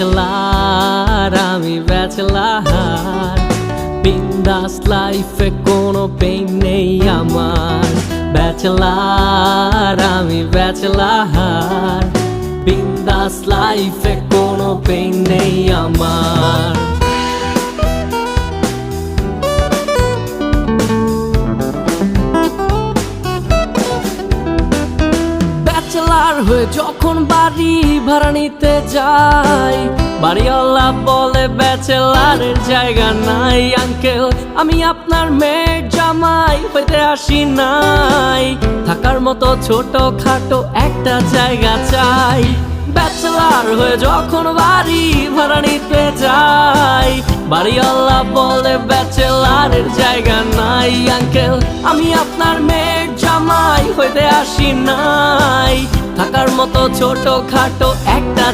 Bachelor, আমি bachelor. বিন্দাস লাইফে কোনো পেইন নেই আমার। ব্যাচেলার, আমি ব্যাচেলার। বিন্দাস লাইফে কোনো পেইন নেই আমার। ব্যাচেলার হয়ে যখন বাড়ি ভাড়া নিতে যাই, বাড়িওয়ালা বলে ব্যাচেলারের জায়গা নাই। আঙ্কেল, আমি আপনার মেয়ের জামাই হইতে আসি নাই, থাকার মতো ছোট খাটো একটা জায়গা চাই। ব্যাচেলার হয়ে যখন বাড়ি ভাড়া নিতে যাই, বাড়িওয়ালা বলে ব্যাচেলারের জায়গা নাই। আঙ্কেল, আমি আপনার মেয়ের জামাই হইতে আসি নাই, থাকার মতো ছোট খাটো একটা